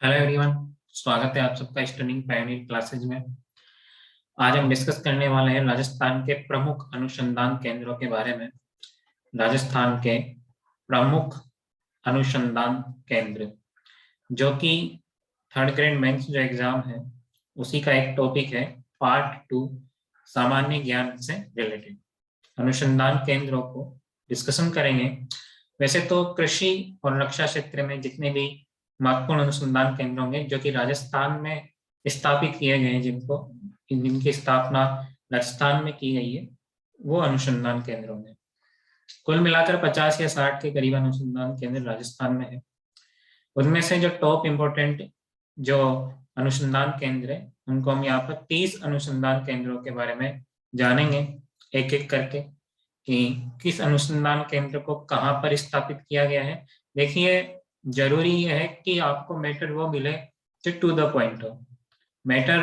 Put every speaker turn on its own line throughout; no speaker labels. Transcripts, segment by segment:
Hello everyone, स्वागत है आप सबका स्टर्निंग पायोनियर क्लासेज में। आज हम डिस्कस करने वाले हैं राजस्थान के प्रमुख अनुसंधान केंद्रों के बारे में। राजस्थान के प्रमुख अनुसंधान केंद्र, जो कि थर्ड ग्रेड मेंस जो एग्जाम है उसी का एक टॉपिक है, पार्ट 2, सामान्य ज्ञान से रिलेटेड अनुसंधान केंद्रों को डिस्कशन करेंगे। वैसे तो कृषि और रक्षा क्षेत्र में जितने भी महत्वपूर्ण अनुसंधान केंद्र होंगे जो कि राजस्थान में स्थापित किए गए हैं, जिनकी स्थापना राजस्थान में की गई है, वो अनुसंधान केंद्र होंगे। कुल मिलाकर 50 या 60 के करीब अनुसंधान केंद्र राजस्थान में है। उनमें से जो टॉप इम्पोर्टेंट जो अनुसंधान केंद्र है उनको हम यहाँ पर 30 अनुसंधान केंद्रों के बारे में जानेंगे, एक एक करके, कि किस अनुसंधान केंद्र को कहाँ पर स्थापित किया गया है। देखिए, जरूरी यह है कि आपको मैटर वो मिले जो टू द पॉइंट हो। मैटर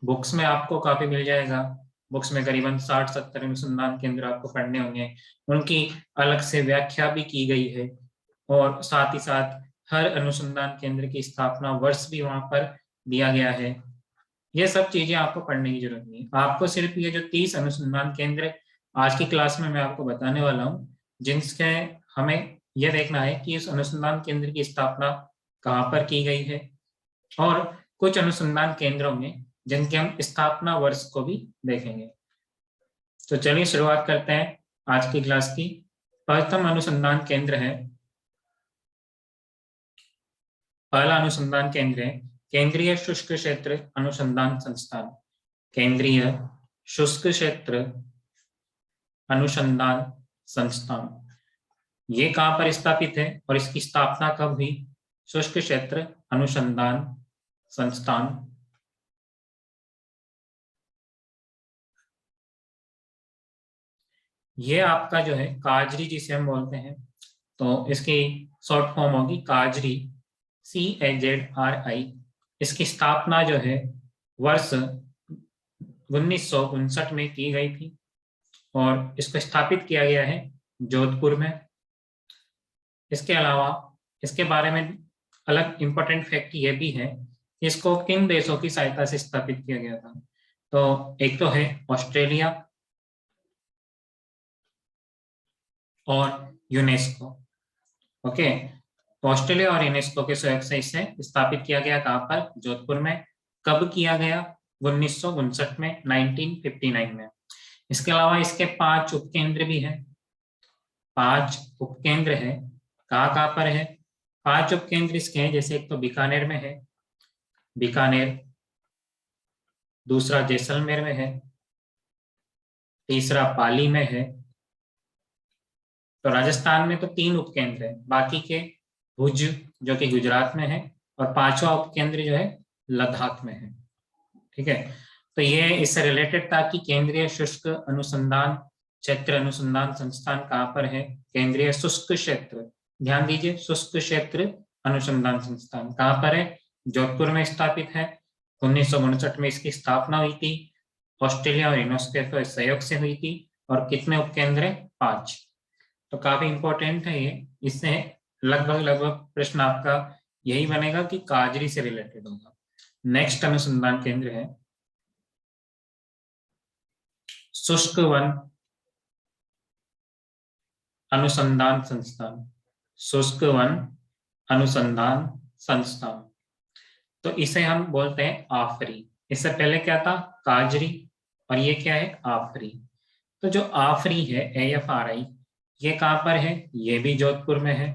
बुक्स में आपको काफी मिल जाएगा। बुक्स में करीबन 60-70 अनुसंधान केंद्र आपको पढ़ने होंगे, उनकी अलग से व्याख्या भी की गई है, और साथ ही साथ हर अनुसंधान केंद्र की स्थापना वर्ष भी वहां पर दिया गया है। ये सब चीजें आपको पढ़ने की जरूरत नहीं है। आपको सिर्फ ये जो 30 अनुसंधान केंद्र आज की क्लास में मैं आपको बताने वाला हूँ, जिनसे हमें यह देखना है कि इस अनुसंधान केंद्र की स्थापना कहाँ पर की गई है, और कुछ अनुसंधान केंद्रों में जिनके हम स्थापना वर्ष को भी देखेंगे। तो चलिए शुरुआत करते हैं आज की क्लास की। प्रथम अनुसंधान केंद्र है, पहला अनुसंधान केंद्र है केंद्रीय शुष्क क्षेत्र अनुसंधान संस्थान। केंद्रीय शुष्क क्षेत्र अनुसंधान संस्थान, ये कहां पर स्थापित है और इसकी स्थापना कब हुई? शुष्क क्षेत्र अनुसंधान संस्थान ये आपका जो है काजरी, जिसे हम बोलते हैं, तो इसकी शॉर्ट फॉर्म होगी काजरी, CAZRI। इसकी स्थापना जो है वर्ष 1959 में की गई थी, और इसको स्थापित किया गया है जोधपुर में। इसके अलावा इसके बारे में अलग इंपॉर्टेंट फैक्ट ये भी है कि इसको किन देशों की सहायता से स्थापित किया गया था। तो एक तो है ऑस्ट्रेलिया और यूनेस्को। ओके, तो ऑस्ट्रेलिया और यूनेस्को के सहयोग से इसे स्थापित किया गया। कहाँ पर? जोधपुर में। कब किया गया? 1959 में, 1959 में। इसके अलावा इसके 5 उपकेंद्र भी हैं। 5 उपकेंद्र है। कहाँ कहाँ पर है? 5 उपकेंद्र इसके हैं, जैसे एक तो बीकानेर में है, बीकानेर। दूसरा जैसलमेर में है। तीसरा पाली में है। तो राजस्थान में तो 3 उपकेंद्र है, बाकी के भुज जो कि गुजरात में है, और 5वां उपकेंद्र जो है लद्दाख में है। ठीक है, तो ये इससे रिलेटेड था कि केंद्रीय शुष्क अनुसंधान क्षेत्र अनुसंधान संस्थान कहाँ पर है? केंद्रीय शुष्क क्षेत्र, ध्यान दीजिए, शुष्क क्षेत्र अनुसंधान संस्थान कहाँ पर है? जोधपुर में स्थापित है। 1959 में इसकी स्थापना हुई थी। ऑस्ट्रेलिया और यूनेस्को के सहयोग से हुई थी। और कितने उपकेंद्र है? 5। तो काफी इंपॉर्टेंट है ये। इससे लगभग लगभग प्रश्न आपका यही बनेगा कि काजरी से रिलेटेड होगा। नेक्स्ट अनुसंधान केंद्र है शुष्क वन अनुसंधान संस्थान। शुष्क वन अनुसंधान संस्थान, तो इसे हम बोलते हैं आफरी। इससे पहले क्या था? काजरी, और ये क्या है? आफरी। तो जो आफरी है, AFRI, ये कहां पर है? ये भी जोधपुर में है।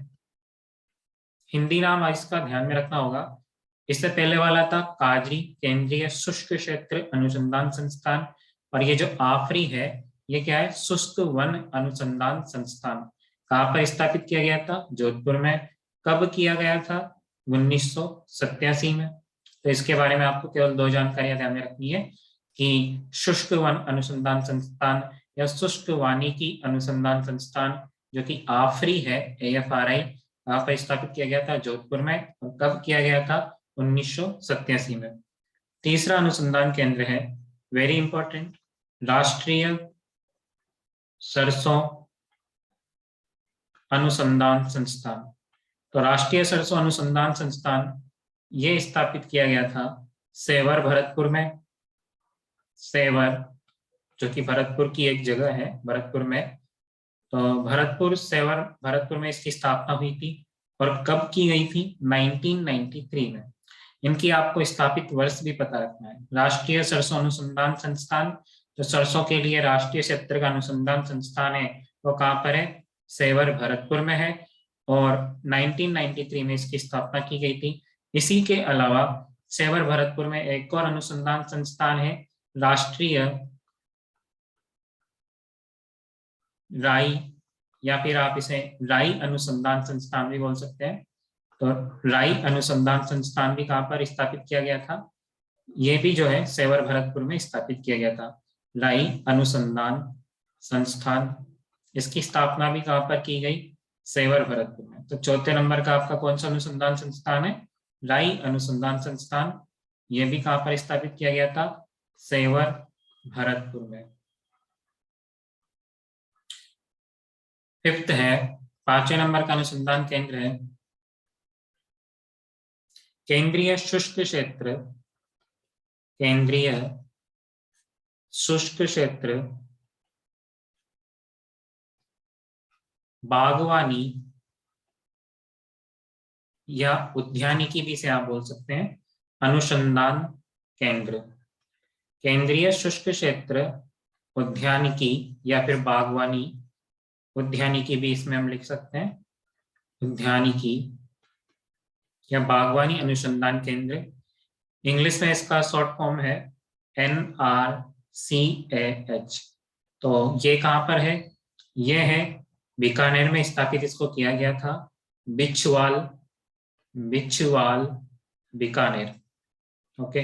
हिंदी नाम इसका ध्यान में रखना होगा। इससे पहले वाला था काजरी, केंद्रीय शुष्क क्षेत्र अनुसंधान संस्थान, और ये जो आफरी है ये क्या है? शुष्क वन अनुसंधान संस्थान। कहाँ पर स्थापित किया गया था? जोधपुर में। कब किया गया था? 1987 में। तो इसके बारे में आपको केवल 2 जानकारियां ध्यान में रखनी है कि शुष्क वन अनुसंधान संस्थान या शुष्क वानिकी अनुसंधान संस्थान जो कि आफरी है, AFRI, कहाँ पर स्थापित किया गया था? जोधपुर में। और कब किया गया था? 1987 में। तीसरा अनुसंधान केंद्र है, वेरी इंपॉर्टेंट, राष्ट्रीय सरसों अनुसंधान संस्थान। तो राष्ट्रीय सरसों अनुसंधान संस्थान ये स्थापित किया गया था सेवर भरतपुर में। सेवर जो कि भरतपुर की एक जगह है, भरतपुर में। तो भरतपुर, सेवर भरतपुर में इसकी स्थापना हुई थी। और कब की गई थी? 1993 में। इनकी आपको स्थापित वर्ष भी पता रखना है। राष्ट्रीय सरसों अनुसंधान संस्थान, जो सरसों के लिए राष्ट्रीय क्षेत्र का अनुसंधान संस्थान है, वो कहाँ पर है? सेवर भरतपुर में है। और 1993 में इसकी स्थापना की गई थी। इसी के अलावा सेवर भरतपुर में एक और अनुसंधान संस्थान है, राष्ट्रीय राई, या फिर आप इसे राई अनुसंधान संस्थान भी बोल सकते हैं। तो राई अनुसंधान संस्थान भी कहाँ पर स्थापित किया गया था? ये भी जो है सेवर भरतपुर में स्थापित किया गया था, राई अनुसंधान संस्थान। इसकी स्थापना भी कहाँ पर की गई? सेवर भरतपुर में। तो चौथे नंबर का आपका कौन सा अनुसंधान संस्थान है? राई अनुसंधान संस्थान। ये भी कहाँ पर स्थापित किया गया था? सेवर भरतपुर में। फिफ्थ है, पांचवें नंबर का अनुसंधान केंद्र है केंद्रीय शुष्क क्षेत्र। केंद्रीय शुष्क क्षेत्र बागवानी या उद्यानिकी भी से आप बोल सकते हैं, अनुसंधान केंद्र। केंद्रीय शुष्क क्षेत्र उद्यानिकी या फिर बागवानी, उद्यानिकी भी इसमें हम लिख सकते हैं, उद्यानिकी या बागवानी अनुसंधान केंद्र। इंग्लिश में इसका शॉर्ट फॉर्म है NRCAH। तो ये कहाँ पर है? ये है बीकानेर में स्थापित इसको किया गया था, बिछवाल, बिछवाल बीकानेर। ओके,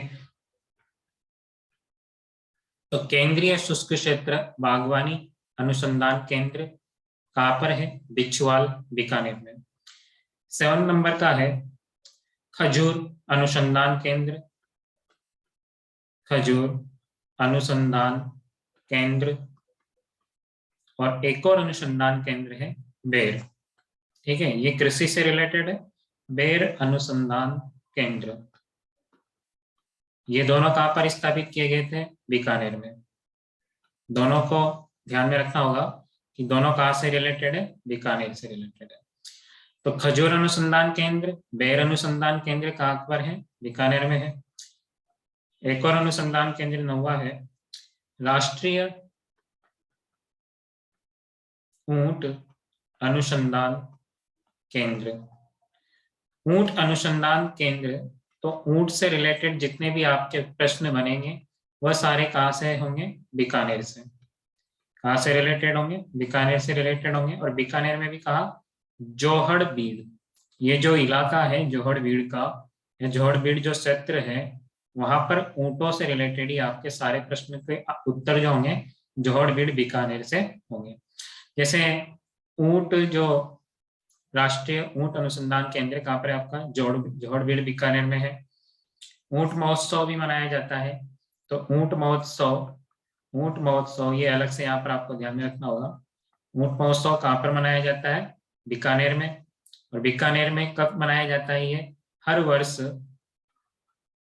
तो केंद्रीय शुष्क क्षेत्र बागवानी अनुसंधान केंद्र कहाँ पर है? बिछवाल बीकानेर में। 7 नंबर का है खजूर अनुसंधान केंद्र। खजूर अनुसंधान केंद्र। और एक और अनुसंधान केंद्र है बेर। ठीक है, ये कृषि से रिलेटेड है, बेर अनुसंधान केंद्र। ये दोनों कहाँ पर स्थापित किए गए थे? बीकानेर में। दोनों को ध्यान में रखना होगा कि दोनों कहाँ से रिलेटेड है? बीकानेर से रिलेटेड है। तो खजूर अनुसंधान केंद्र, बेर अनुसंधान केंद्र कहाँ पर है? बीकानेर में है। एक और अनुसंधान केंद्र 9वां है राष्ट्रीय ऊंट अनुसंधान केंद्र। ऊंट अनुसंधान केंद्र, तो ऊंट से रिलेटेड जितने भी आपके प्रश्न बनेंगे वह सारे कहाँ से होंगे? बीकानेर से। कहाँ से रिलेटेड होंगे? बीकानेर से रिलेटेड होंगे। और बीकानेर में भी कहा? जोहड़बीड़। ये जो इलाका है जोहड़बीड़ का, या जोहड़बीड़ जो क्षेत्र है, वहां पर ऊंटों से रिलेटेड ही आपके सारे प्रश्न के उत्तर जो होंगे जोहड़बीड़ बीकानेर से होंगे। जैसे ऊंट, जो राष्ट्रीय ऊंट अनुसंधान केंद्र कहाँ पर है आपका? जोहड़बीड़ बीकानेर में है। ऊंट महोत्सव भी मनाया जाता है। तो ऊंट महोत्सव, ऊंट महोत्सव ये अलग से यहाँ पर आपको ध्यान में रखना होगा। ऊंट महोत्सव कहाँ पर मनाया जाता है? बीकानेर में। और बीकानेर में कब मनाया जाता है? ये हर वर्ष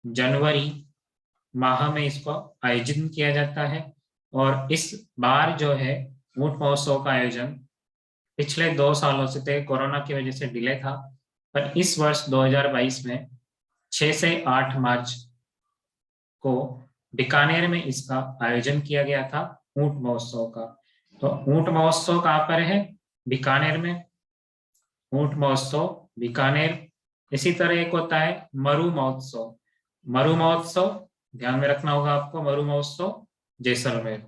जनवरी माह में इसको आयोजित किया जाता है। और इस बार जो है ऊंट महोत्सव का आयोजन पिछले 2 सालों से थे, कोरोना की वजह से डिले था, पर इस वर्ष 2022 में 6 से 8 मार्च को बीकानेर में इसका आयोजन किया गया था, ऊंट महोत्सव का। तो ऊंट महोत्सव कहाँ पर है? बीकानेर में। ऊंट महोत्सव बीकानेर। इसी तरह एक होता है मरु महोत्सव। मरु महोत्सव ध्यान में रखना होगा आपको, मरु महोत्सव जैसलमेर।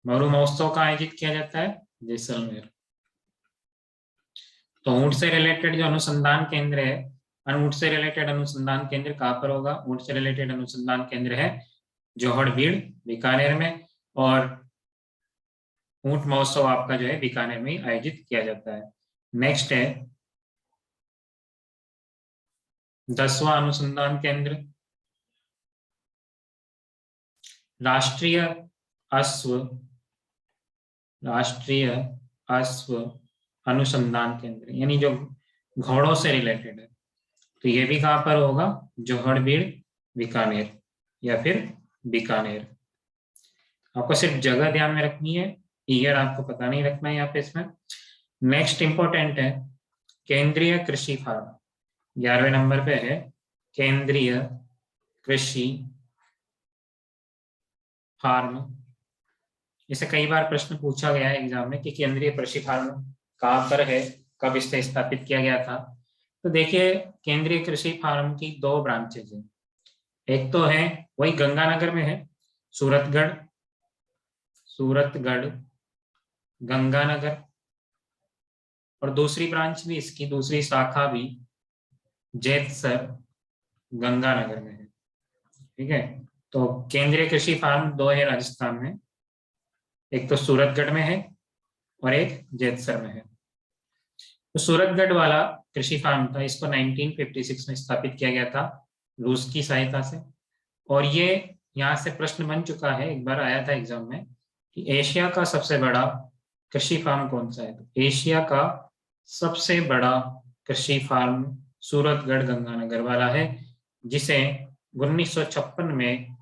मरु महोत्सव का आयोजित किया जाता है जैसलमेर। तो ऊंट से रिलेटेड जो अनुसंधान केंद्र है, ऊंट से रिलेटेड अनुसंधान केंद्र कहाँ पर होगा? ऊंट से रिलेटेड अनुसंधान केंद्र है जोहड़बीड़ बीकानेर में। और ऊंट महोत्सव आपका जो है बीकानेर में आयोजित किया जाता है। नेक्स्ट है 10वां अनुसंधान केंद्र राष्ट्रीय अश्व, राष्ट्रीय अश्व अनुसंधान केंद्र, यानी जो घोड़ों से रिलेटेड है। तो ये भी कहाँ पर होगा, जोहड़बीड़ बीकानेर या फिर बीकानेर। आपको सिर्फ जगह ध्यान में रखनी है, ईयर आपको पता नहीं रखना है यहाँ पे इसमें। नेक्स्ट इंपॉर्टेंट है केंद्रीय कृषि फार्म, 11वें नंबर पे है केंद्रीय कृषि फार्म। इसे कई बार प्रश्न पूछा गया है एग्जाम में कि केंद्रीय कृषि फार्म कहाँ पर है, कब इसे स्थापित किया गया था। तो देखिए केंद्रीय कृषि फार्म की दो ब्रांचेज हैं, एक तो है वही गंगानगर में है, सूरतगढ़, सूरतगढ़ गंगानगर, और दूसरी ब्रांच भी इसकी दूसरी शाखा भी जेतसर गंगानगर में है। ठीक है, तो केंद्रीय कृषि फार्म दो है राजस्थान में, एक तो सूरतगढ़ में है और एक जेतसर में है। तो सूरतगढ़ वाला कृषि फार्म था, इसको 1956 में स्थापित किया गया था रूस की सहायता से। और ये यहाँ से प्रश्न बन चुका है, एक बार आया था एग्जाम में कि एशिया का सबसे बड़ा कृषि फार्म कौन सा है। तो एशिया का सबसे बड़ा कृषि फार्म सूरतगढ़ गंगानगर वाला है, जिसे 1956 में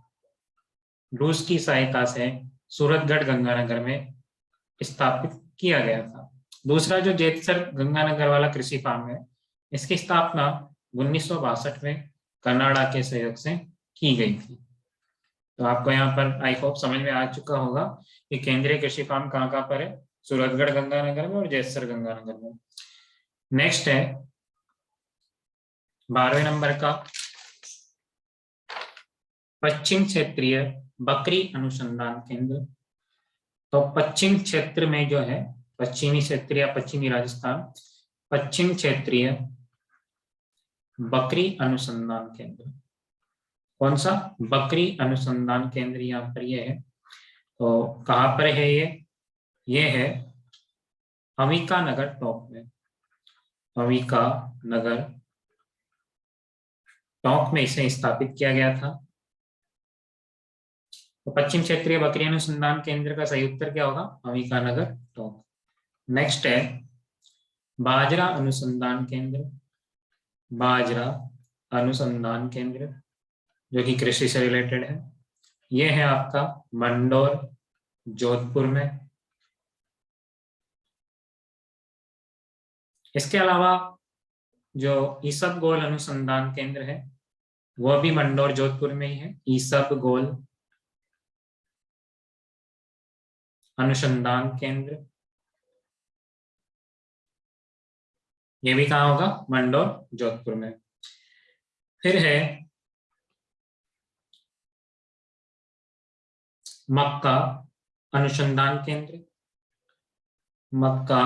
रूस की सहायता से सूरतगढ़ गंगानगर में स्थापित किया गया था। दूसरा जो जेतसर गंगानगर वाला कृषि फार्म है, इसकी स्थापना 1962 में कनाडा के सहयोग से की गई थी। तो आपको यहाँ पर आई होप समझ में आ चुका होगा कि केंद्रीय कृषि फार्म कहाँ कहाँ पर है, सूरतगढ़ गंगानगर में और जेतसर गंगानगर में। नेक्स्ट है 12वें नंबर का पश्चिम क्षेत्रीय बकरी अनुसंधान केंद्र। तो पश्चिम क्षेत्र में जो है, पश्चिमी क्षेत्र या पश्चिमी राजस्थान, पश्चिम क्षेत्रीय बकरी अनुसंधान केंद्र, कौन सा, बकरी अनुसंधान केंद्र यहाँ पर ये है। तो कहाँ पर है ये है अविका नगर टोंक में, अविका नगर टोंक में इसे स्थापित किया गया था। तो पश्चिम क्षेत्रीय बकरी अनुसंधान केंद्र का सही उत्तर क्या होगा, अविका नगर टोंक। नेक्स्ट है बाजरा अनुसंधान केंद्र, बाजरा अनुसंधान केंद्र जो कि कृषि से रिलेटेड है, ये है आपका मंडोर जोधपुर में। इसके अलावा जो ईसबगोल अनुसंधान केंद्र है वह भी मंडोर जोधपुर में ही है, ईसबगोल अनुसंधान केंद्र, ये भी कहाँ होगा, मंडोर जोधपुर में। फिर है मक्का अनुसंधान केंद्र, मक्का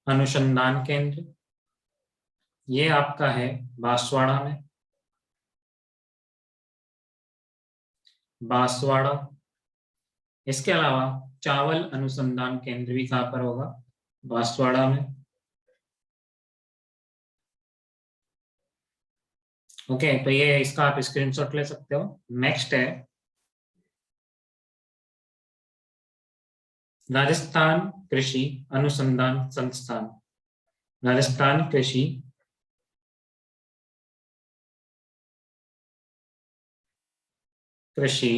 अनुसंधान केंद्र ये आपका है बांसवाड़ा में, बांसवाड़ा। इसके अलावा चावल अनुसंधान केंद्र भी कहाँ पर होगा, बांसवाड़ा में। ओके, तो ये इसका आप स्क्रीनशॉट ले सकते हो। नेक्स्ट है राजस्थान कृषि अनुसंधान संस्थान, राजस्थान कृषि कृषि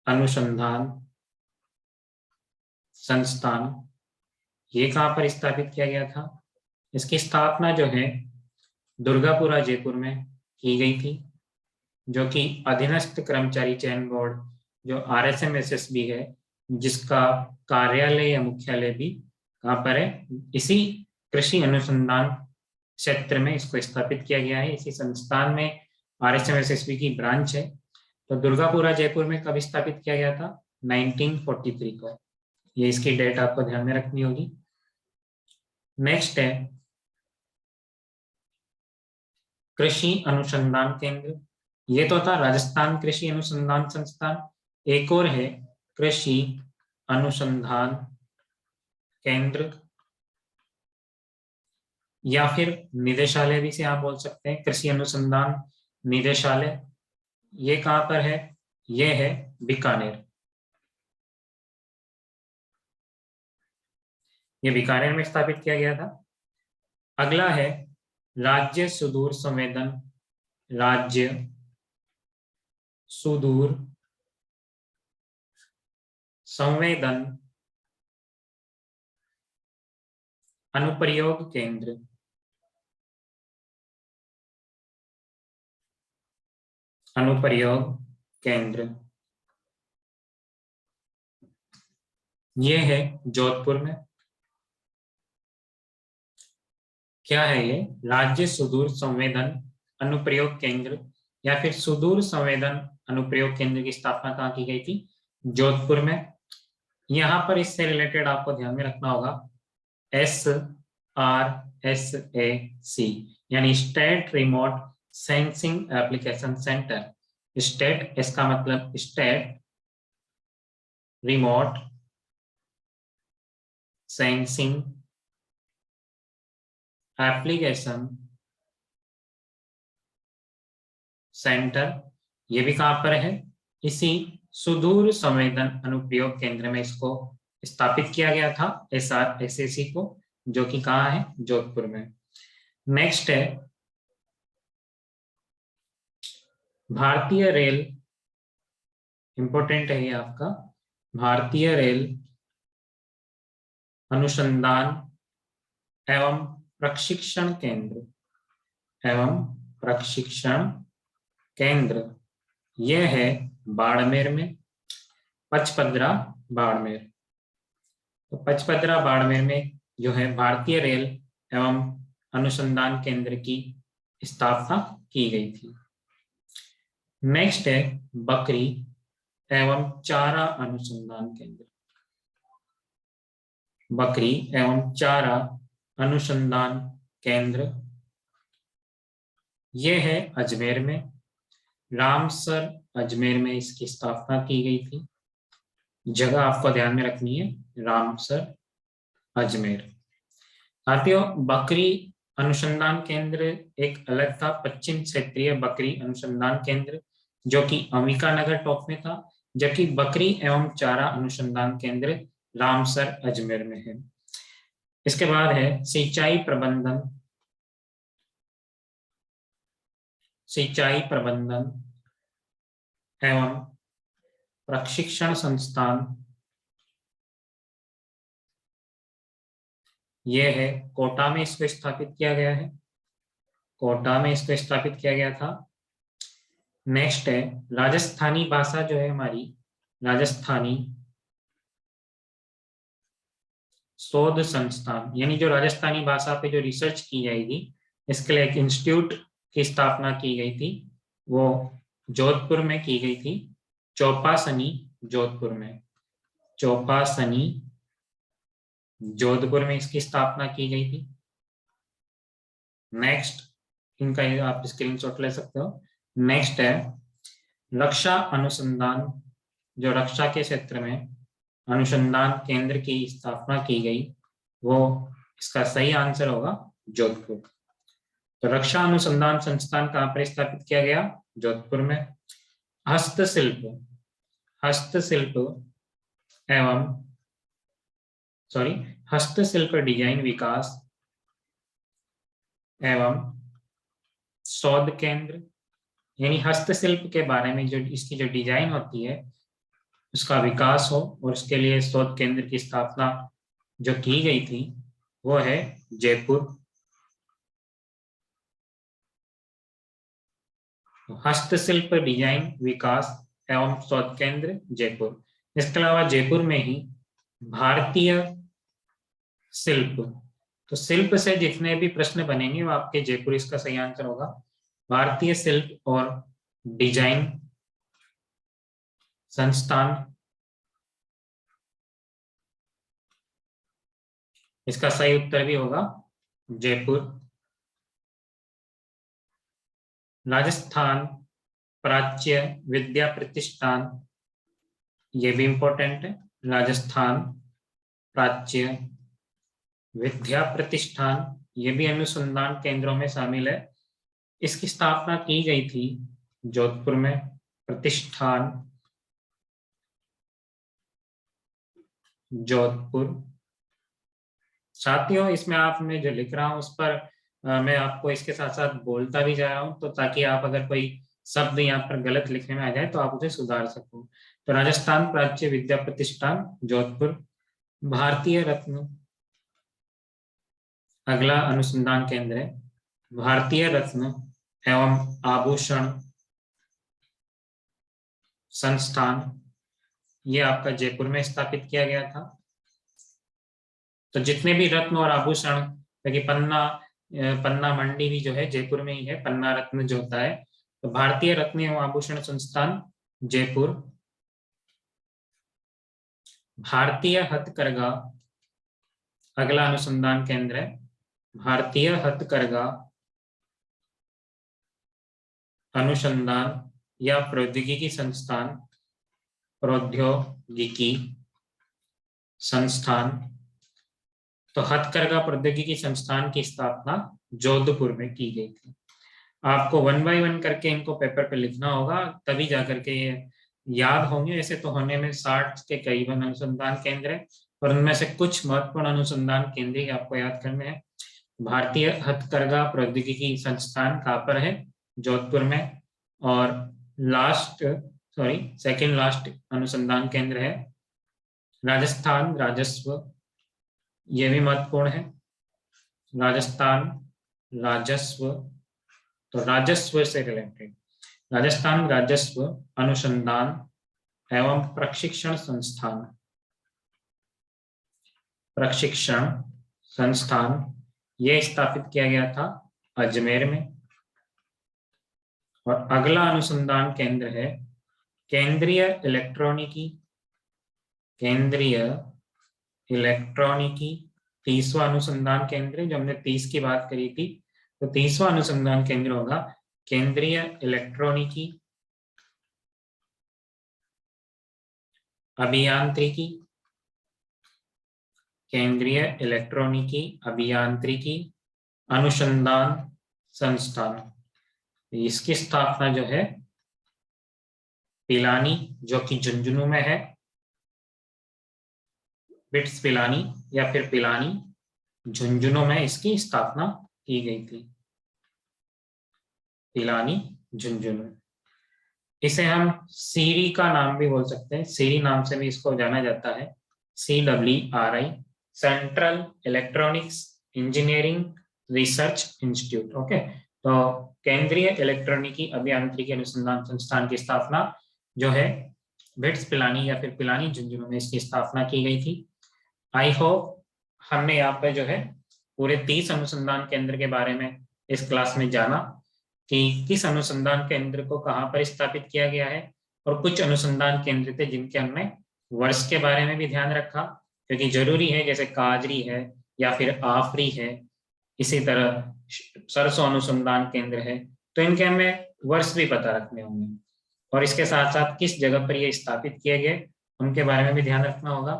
अनुसंधान संस्थान, ये कहाँ पर स्थापित किया गया था, इसकी स्थापना जो है दुर्गापुरा जयपुर में की गई थी, जो कि अधीनस्थ कर्मचारी चयन बोर्ड जो RSMSSB है, जिसका कार्यालय या मुख्यालय भी कहाँ पर है, इसी कृषि अनुसंधान क्षेत्र में इसको स्थापित किया गया है। इसी संस्थान में RSMSSB की ब्रांच है। तो दुर्गापुरा जयपुर में कब स्थापित किया गया था, 1943 को। ये इसकी डेट आपको ध्यान में रखनी होगी। नेक्स्ट है कृषि अनुसंधान केंद्र, ये तो था राजस्थान कृषि अनुसंधान संस्थान। एक और है कृषि अनुसंधान केंद्र या फिर निदेशालय भी से आप बोल सकते हैं, कृषि अनुसंधान निदेशालय। ये कहाँ पर है, ये है बीकानेर, ये बीकानेर में स्थापित किया गया था। अगला है राज्य सुदूर संवेदन, राज्य सुदूर संवेदन अनुप्रयोग केंद्र, अनुप्रयोग केंद्र ये है जोधपुर में। क्या है ये? राज्य सुदूर संवेदन अनुप्रयोग केंद्र या फिर सुदूर संवेदन अनुप्रयोग केंद्र की स्थापना कहाँ की गई थी? जोधपुर में। यहाँ पर इससे रिलेटेड आपको ध्यान में रखना होगा SRSAC यानी state remote sensing application centre. State, इसका मतलब state remote sensing application centre, ये भी कहां पर है? इसी सुदूर संवेदन अनुप्रयोग केंद्र में इसको स्थापित किया गया था, SRSAC को, जो कि कहाँ है? जोधपुर में। नेक्स्ट है भारतीय रेल, इंपॉर्टेंट है ये आपका, भारतीय रेल अनुसंधान एवं प्रशिक्षण केंद्र, एवं प्रशिक्षण केंद्र, यह है बाड़मेर में, पचपदरा बाड़मेर। तो पचपदरा बाड़मेर में जो है भारतीय रेल एवं अनुसंधान केंद्र की स्थापना की गई थी। नेक्स्ट है बकरी एवं चारा अनुसंधान केंद्र, बकरी एवं चारा अनुसंधान केंद्र, यह है अजमेर में, रामसर अजमेर में इसकी स्थापना की गई थी। जगह आपको ध्यान में रखनी है, रामसर अजमेर। साथियों, बकरी अनुसंधान केंद्र एक अलग था, पश्चिम क्षेत्रीय बकरी अनुसंधान केंद्र, जो कि अंबिका नगर टॉप में था, जबकि बकरी एवं चारा अनुसंधान केंद्र रामसर अजमेर में है। इसके बाद है सिंचाई प्रबंधन, सिंचाई प्रबंधन एवं प्रशिक्षण संस्थान, यह है कोटा में इसको स्थापित किया गया है, कोटा में इसको स्थापित किया गया था। नेक्स्ट है राजस्थानी भाषा जो है हमारी, राजस्थानी शोध संस्थान, यानी जो राजस्थानी भाषा पे जो रिसर्च की जाएगी, इसके लिए एक इंस्टीट्यूट की स्थापना की गई थी, वो जोधपुर में की गई थी, चौपासनी जोधपुर में, चौपासनी जोधपुर में इसकी स्थापना की गई थी। नेक्स्ट, इनका आप स्क्रीनशॉट ले सकते हो। नेक्स्ट है रक्षा अनुसंधान, जो रक्षा के क्षेत्र में अनुसंधान केंद्र की स्थापना की गई, वो इसका सही आंसर होगा जोधपुर। तो रक्षा अनुसंधान संस्थान कहां पर स्थापित किया गया? जोधपुर में। हस्तशिल्प, हस्तशिल्प एवं हस्तशिल्प डिजाइन विकास एवं शोध केंद्र, यानी हस्तशिल्प के बारे में जो इसकी जो डिजाइन होती है उसका विकास हो, और उसके लिए शोध केंद्र की स्थापना जो की गई थी वो है जयपुर। हस्तशिल्प डिजाइन विकास एवं शोध केंद्र जयपुर। इसके अलावा जयपुर में ही भारतीय शिल्प, तो शिल्प से जितने भी प्रश्न बनेंगे वो आपके जयपुर इसका सही आंसर होगा। भारतीय शिल्प और डिजाइन संस्थान, इसका सही उत्तर भी होगा जयपुर। राजस्थान प्राच्य विद्या प्रतिष्ठान, ये भी इंपॉर्टेंट है, राजस्थान प्राच्य विद्या प्रतिष्ठान, ये भी अनुसंधान केंद्रों में शामिल है। इसकी स्थापना की गई थी जोधपुर में, प्रतिष्ठान जोधपुर। साथियों, इसमें आप मैं जो लिख रहा हूं उस पर मैं आपको इसके साथ साथ बोलता भी जा रहा हूँ, तो ताकि आप अगर कोई शब्द यहाँ पर गलत लिखने में आ जाए तो आप उसे सुधार सको। तो राजस्थान प्राच्य विद्या प्रतिष्ठान जोधपुर, भारतीय रत्न अगला अनुसंधान केंद्र है भारतीय रत्न एवं आभूषण संस्थान, ये आपका जयपुर में स्थापित किया गया था। तो जितने भी रत्न और आभूषण, क्योंकि पन्ना मंडी भी जो है जयपुर में ही है, पन्ना रत्न जो होता है, तो भारतीय रत्न एवं आभूषण संस्थान जयपुर। भारतीय हथकरघा अगला अनुसंधान केंद्र है भारतीय हथकरघा अनुसंधान या प्रौद्योगिकी संस्थान, प्रौद्योगिकी संस्थान। तो हथकरघा प्रौद्योगिकी संस्थान की स्थापना जोधपुर में की गई थी। आपको 1 बाय 1 करके इनको पेपर पे लिखना होगा, तभी जाकर के ये याद होंगे। ऐसे तो होने में 60 के करीबन अनुसंधान केंद्र है, और उनमें से कुछ महत्वपूर्ण अनुसंधान केंद्र ही आपको याद करने हैं। भारतीय हथकरघा प्रौद्योगिकी संस्थान कहाँ पर है? जोधपुर में। और सेकंड लास्ट अनुसंधान केंद्र है राजस्थान राजस्व, ये भी महत्वपूर्ण है। राजस्थान राजस्व, तो राजस्व से रिलेटेड राजस्थान राजस्व अनुसंधान एवं प्रशिक्षण संस्थान ये स्थापित किया गया था अजमेर में। और अगला अनुसंधान केंद्र है केंद्रीय इलेक्ट्रॉनिकी 30वां अनुसंधान केंद्र, जो हमने 30 की बात करी थी, तो 30वां अनुसंधान केंद्र होगा केंद्रीय इलेक्ट्रॉनिकी अभियांत्रिकी, केंद्रीय इलेक्ट्रॉनिकी अभियांत्रिकी अनुसंधान संस्थान। इसकी स्थापना जो है पिलानी, जो कि झुंझुनू में है, बिट्स पिलानी या फिर पिलानी, झुंझुनू में इसकी स्थापना की गई थी। पिलानी झुंझुनू, इसे हम सीरी का नाम भी बोल सकते हैं, सीरी नाम से भी इसको जाना जाता है, CWRI, central electronics engineering research institute. Okay, तो केंद्रीय इलेक्ट्रॉनिकी अभियांत्रिकी अनुसंधान संस्थान की स्थापना जो है बिट्स पिलानी या फिर पिलानी झुंझुनू में इसकी स्थापना की गई थी। आई होप हमने यहाँ पे जो है पूरे 30 अनुसंधान केंद्र के बारे में इस क्लास में जाना कि किस अनुसंधान केंद्र को कहाँ पर स्थापित किया गया है, और कुछ अनुसंधान केंद्र थे जिनके हमने वर्ष के बारे में भी ध्यान रखा, क्योंकि जरूरी है, जैसे काजरी है या फिर आफरी है, इसी तरह सरसों अनुसंधान केंद्र है, तो इनके हमें वर्ष भी पता रखने होंगे, और इसके साथ साथ किस जगह पर ये स्थापित किए गए उनके बारे में भी ध्यान रखना होगा।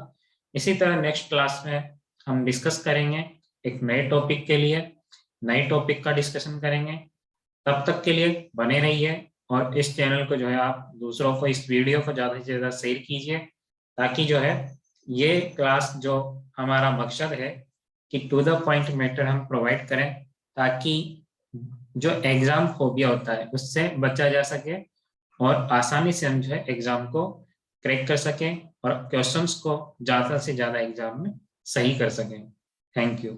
इसी तरह नेक्स्ट क्लास में हम डिस्कस करेंगे एक नए टॉपिक के लिए, नए टॉपिक का डिस्कशन करेंगे। तब तक के लिए बने रहिए, और इस चैनल को जो है आप दूसरों को, इस वीडियो को ज़्यादा से ज़्यादा शेयर कीजिए, ताकि जो है ये क्लास जो हमारा मकसद है कि टू द पॉइंट मैटर हम प्रोवाइड करें, ताकि जो एग्जाम फोबिया होता है उससे बचा जा सके, और आसानी से हम जो है एग्जाम को क्रैक कर सकें और क्वेश्चंस को ज़्यादा से ज़्यादा एग्जाम में सही कर सकें। Thank you.